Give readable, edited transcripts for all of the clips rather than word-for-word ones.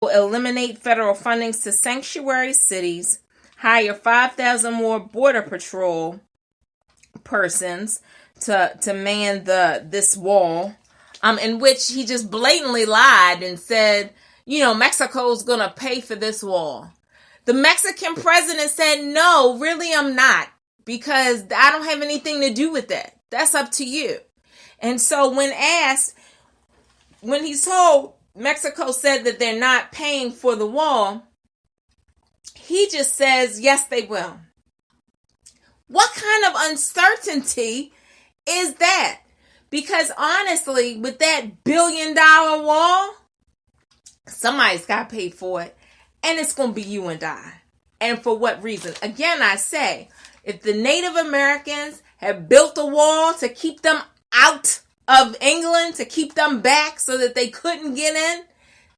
eliminate federal fundings to sanctuary cities, hire 5,000 more border patrol persons to man this wall, in which he just blatantly lied and said, Mexico's gonna pay for this wall. The Mexican president said, no, really I'm not, because I don't have anything to do with that. That's up to you. And so when he's told Mexico said that they're not paying for the wall, he just says, yes, they will. What kind of uncertainty is that? Because honestly, with that $1 billion wall, somebody's got to pay for it. And it's going to be you and I. And for what reason? Again, I say, if the Native Americans have built a wall to keep them out of England, to keep them back so that they couldn't get in,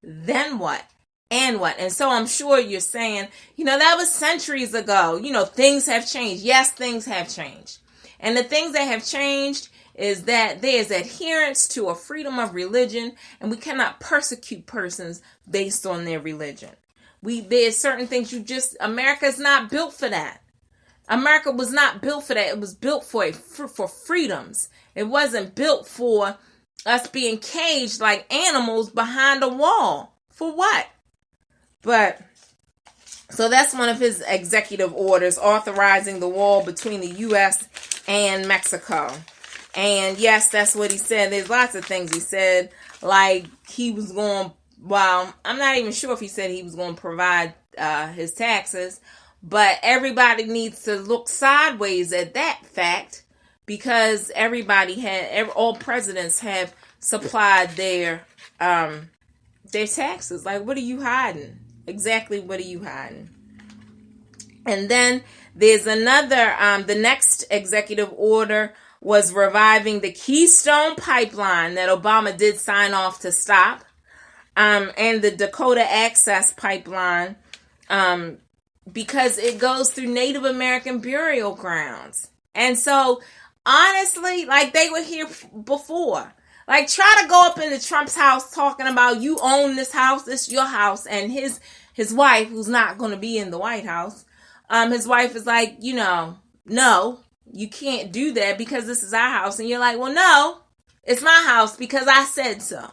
then what? And what? And so I'm sure you're saying, that was centuries ago. Things have changed. Yes, things have changed. And the things that have changed is that there's adherence to a freedom of religion, and we cannot persecute persons based on their religion. There's certain things America's not built for that. America was not built for that. It was built for freedoms. It wasn't built for us being caged like animals behind a wall. For what? But, so that's one of his executive orders, authorizing the wall between the U.S. and Mexico. And yes, that's what he said. There's lots of things he said, like he was going, I'm not even sure if he said he was going to provide his taxes, but everybody needs to look sideways at that fact, because all presidents have supplied their taxes. Like, what are you hiding? Exactly, what are you hiding? And then there's another, the next executive order was reviving the Keystone Pipeline that Obama did sign off to stop, and the Dakota Access Pipeline, because it goes through Native American burial grounds. And so, honestly, like, they were here before. Like, try to go up into Trump's house talking about, you own this house, it's your house, and his wife, who's not going to be in the White House, his wife is like, no, you can't do that because this is our house. And you're like, well, no, it's my house because I said so.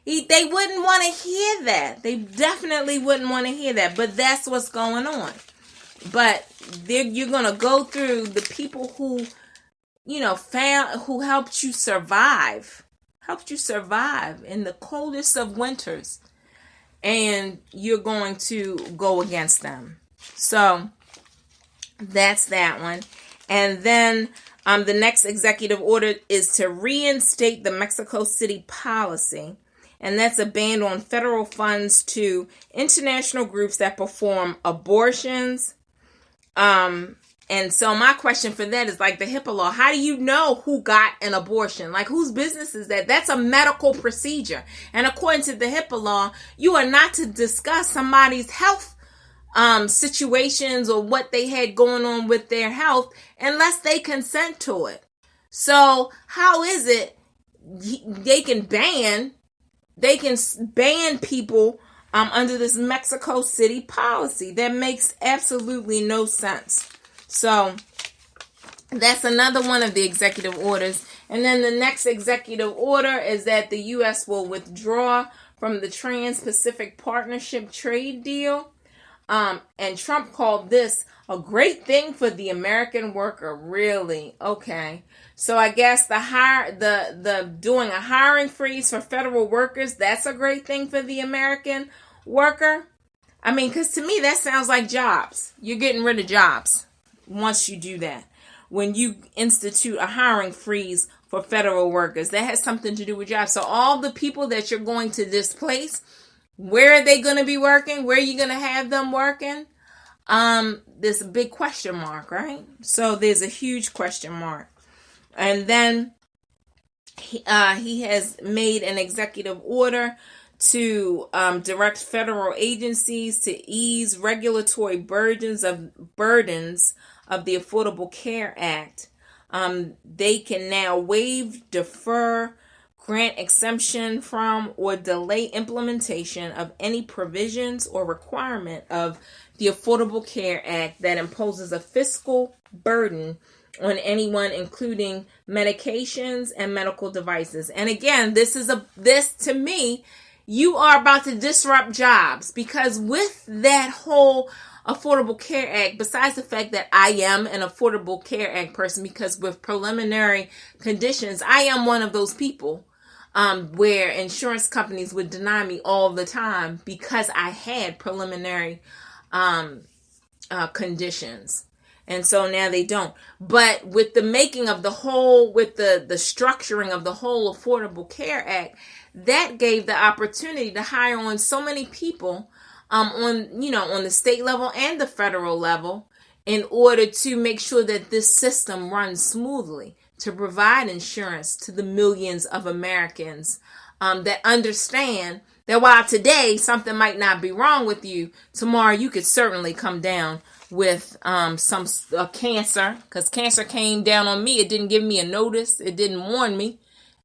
They wouldn't want to hear that. They definitely wouldn't want to hear that. But that's what's going on. But you're going to go through the people who, who helped you survive in the coldest of winters. And you're going to go against them. So that's that one. And then the next executive order is to reinstate the Mexico City policy. And that's a ban on federal funds to international groups that perform abortions. And so my question for that is like the HIPAA law. How do you know who got an abortion? Like, whose business is that? That's a medical procedure. And according to the HIPAA law, you are not to discuss somebody's health situations or what they had going on with their health unless they consent to it. So how is it they can ban people under this Mexico City policy? That makes absolutely no sense. So that's another one of the executive orders. And then the next executive order is that the U.S. will withdraw from the Trans-Pacific Partnership trade deal. And Trump called this a great thing for the American worker. Really? Okay. So I guess the doing a hiring freeze for federal workers, that's a great thing for the American worker. I mean, because to me that sounds like jobs. You're getting rid of jobs once you do that. When you institute a hiring freeze for federal workers, that has something to do with jobs. So all the people that you're going to displace, where are they going to be working? Where are you going to have them working? There's a big question mark, right? So there's a huge question mark. And then he has made an executive order to direct federal agencies to ease regulatory burdens of the Affordable Care Act. They can now waive, defer, grant exemption from, or delay implementation of any provisions or requirement of the Affordable Care Act that imposes a fiscal burden on anyone, including medications and medical devices. And again, this to me, you are about to disrupt jobs, because with that whole Affordable Care Act, besides the fact that I am an Affordable Care Act person, because with preliminary conditions, I am one of those people where insurance companies would deny me all the time because I had preliminary conditions. And so now they don't. But with the making of the whole, with the structuring of the whole Affordable Care Act, that gave the opportunity to hire on so many people on the state level and the federal level, in order to make sure that this system runs smoothly, to provide insurance to the millions of Americans that understand that while today something might not be wrong with you, tomorrow you could certainly come down with some cancer, because cancer came down on me. It didn't give me a notice. It didn't warn me.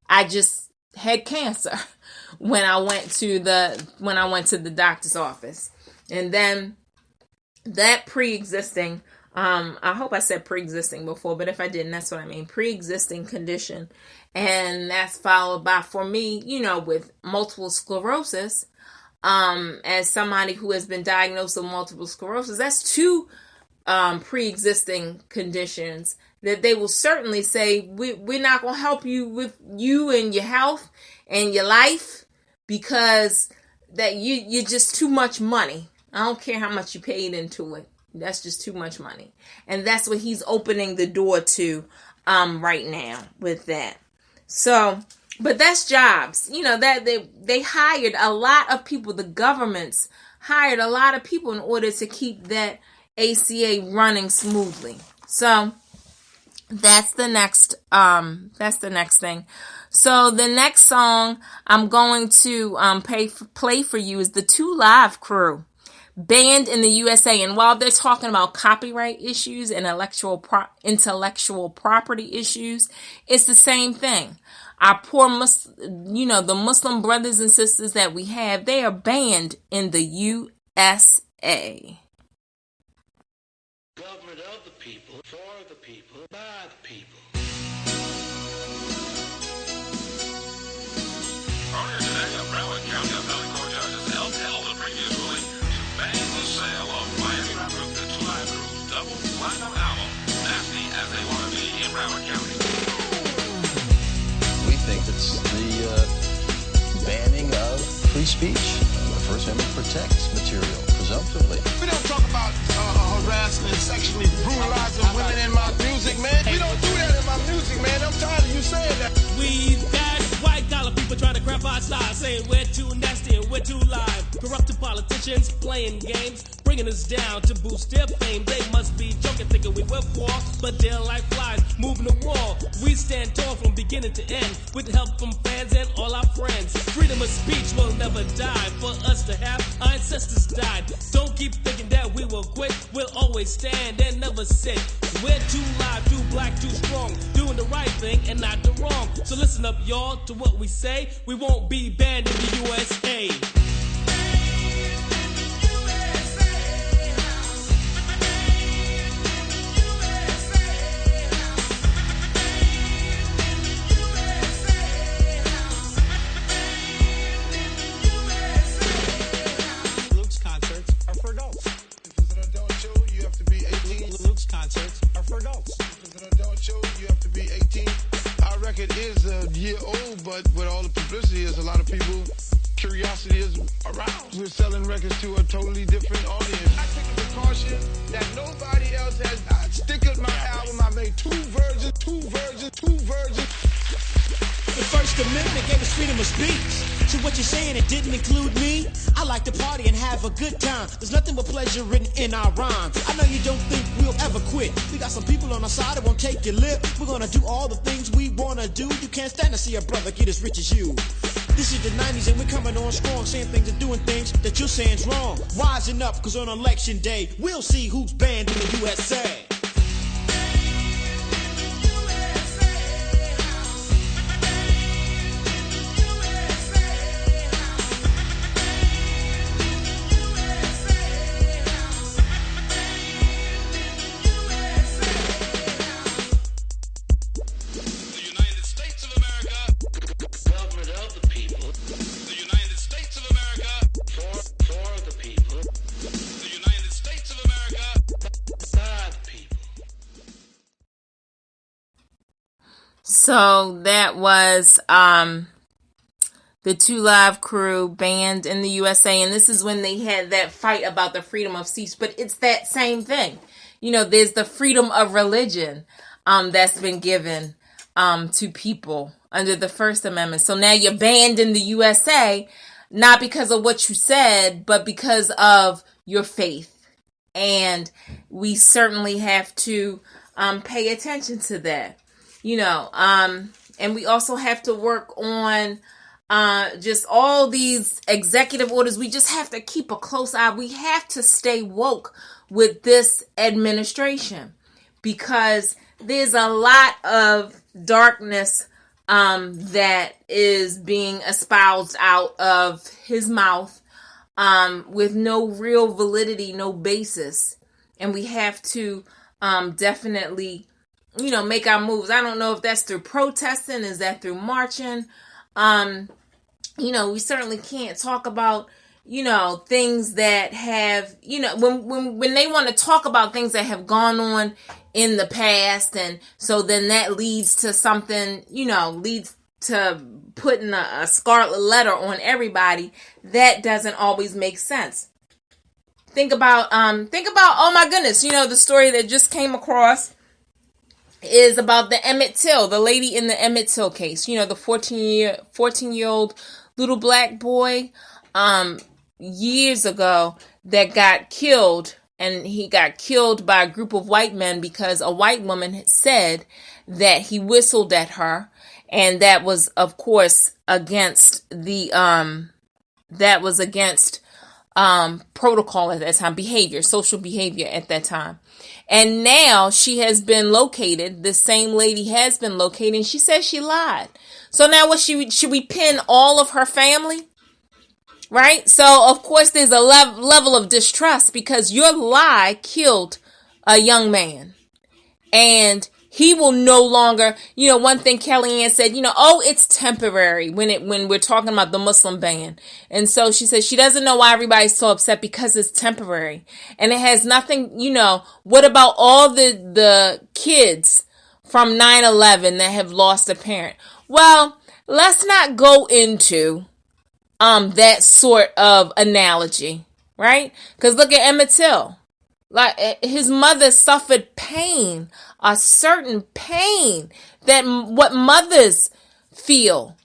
I just had cancer when I went to the doctor's office. And then that pre-existing, I hope I said pre-existing before, but if I didn't, that's what I mean, pre-existing condition. And that's followed by, for me, with multiple sclerosis, as somebody who has been diagnosed with multiple sclerosis, that's two pre-existing conditions that they will certainly say, we're not going to help you with you and your health and your life, because that you're just too much money. I don't care how much you paid into it. That's just too much money. And that's what he's opening the door to right now with that. So, but that's jobs. That they hired a lot of people. The governments hired a lot of people in order to keep that ACA running smoothly. So that's the next thing. So the next song I'm going to play for you is the 2 Live Crew, banned in the USA. And while they're talking about copyright issues and intellectual property issues, it's the same thing. Our poor the Muslim brothers and sisters that we have, they are banned in the USA. Government of the people, for the people, by the people. Earlier today, a Broward County appellate court judges held a previous ruling to ban the sale of Miami rap group The 2 Live Crew's double platinum album, Nasty as They Want to Be, in Broward County. We think it's the banning of free speech. The First Amendment protects material, presumptively. We don't talk about harassing and sexually brutalizing women in my music, man. We don't do that in my music, man. I'm tired of you saying that. We got white collar people trying to crap our style, saying we're too nasty and we're too live. Corrupted politicians playing games, bringing us down to boost their fame. They must be joking, thinking we will fall, but they're like flies moving the wall. We stand tall from beginning to end, with help from fans and all our friends. Freedom of speech will never die. For us to have, our ancestors died. Don't keep thinking that we will quit. We'll always stand and never sit. We're too live, too black, too strong, doing the right thing and not the wrong. So listen up, y'all, to what we say. We won't be banned in the USA. Concerts are for adults. If it's an adult show, you have to be 18. Our record is a year old, but with all the publicity, there's a lot of people, curiosity is aroused. We're selling records to a totally different audience. I take the precaution that nobody else has. I stick with my album. I made two versions. The First Amendment gave us freedom of speech. So what you're saying, it didn't include me? I like to party and have a good time. There's nothing but pleasure written in our rhymes. I know you don't think we'll ever quit. We got some people on our side that won't take your lip. We're gonna do all the things we wanna do. You can't stand to see a brother get as rich as you. This is the 90s and we're coming on strong, saying things and doing things that you're saying's wrong. Wising up, cause on election day, we'll see who's banned in the USA. So that was the 2 Live Crew banned in the USA, and this is when they had that fight about the freedom of speech. But it's that same thing. There's the freedom of religion that's been given to people under the First Amendment. So now you're banned in the USA, not because of what you said, but because of your faith. And we certainly have to pay attention to that, and we also have to work on just all these executive orders. We just have to keep a close eye. We have to stay woke with this administration because there's a lot of darkness that is being espoused out of his mouth with no real validity, no basis. And we have to definitely, make our moves. I don't know if that's through protesting. Is that through marching? We certainly can't talk about, things that have, when they want to talk about things that have gone on in the past. And so then that leads to something, leads to putting a scarlet letter on everybody. That doesn't always make sense. Think about, oh my goodness, the story that just came across is about the Emmett Till, the lady in the Emmett Till case. The 14-year-old little black boy, years ago that got killed, and he got killed by a group of white men because a white woman said that he whistled at her, and that was, of course, against the, protocol at that time, social behavior at that time. And now she has been located. The same lady has been located, and she says she lied. So now should we pin all of her family? Right? So, of course, there's a level of distrust because your lie killed a young man. And he will no longer, one thing Kellyanne said, it's temporary when we're talking about the Muslim ban. And so she said she doesn't know why everybody's so upset because it's temporary. And it has nothing, what about all the kids from 9/11 that have lost a parent? Well, let's not go into that sort of analogy, right? Because look at Emmett Till. Like, his mother suffered pain, a certain pain that what mothers feel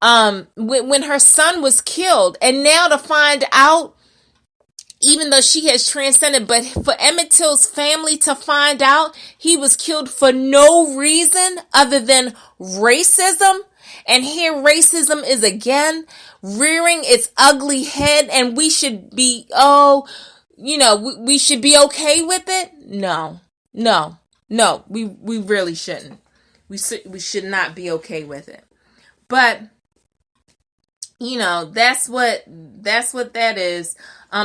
when her son was killed. And now to find out, even though she has transcended, but for Emmett Till's family to find out he was killed for no reason other than racism. And here racism is again rearing its ugly head, and we should be, we should be okay with it? No, we really shouldn't. We should not be okay with it. But, that's what that is.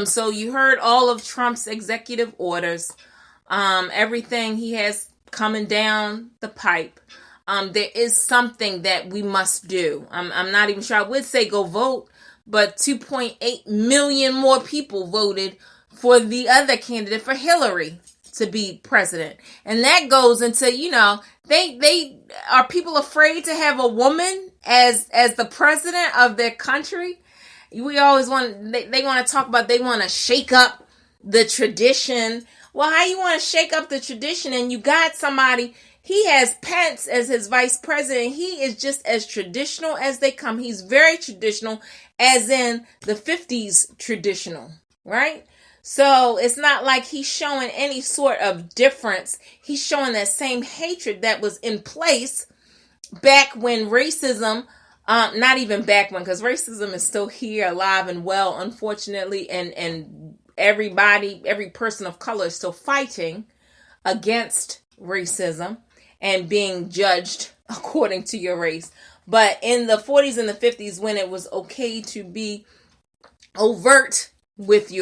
So you heard all of Trump's executive orders, everything he has coming down the pipe. There is something that we must do. I'm not even sure. I would say go vote, but 2.8 million more people voted for the other candidate, for Hillary, to be president. And that goes into, they are people afraid to have a woman as the president of their country. We always they want to talk about, they want to shake up the tradition. Well, how you want to shake up the tradition and you got somebody, he has Pence as his vice president. He is just as traditional as they come. He's very traditional, as in the 50s traditional, right? So it's not like he's showing any sort of difference. He's showing that same hatred that was in place back when racism, not even back when, because racism is still here, alive and well, unfortunately, and every person of color is still fighting against racism and being judged according to your race. But in the 40s and the 50s, when it was okay to be overt with your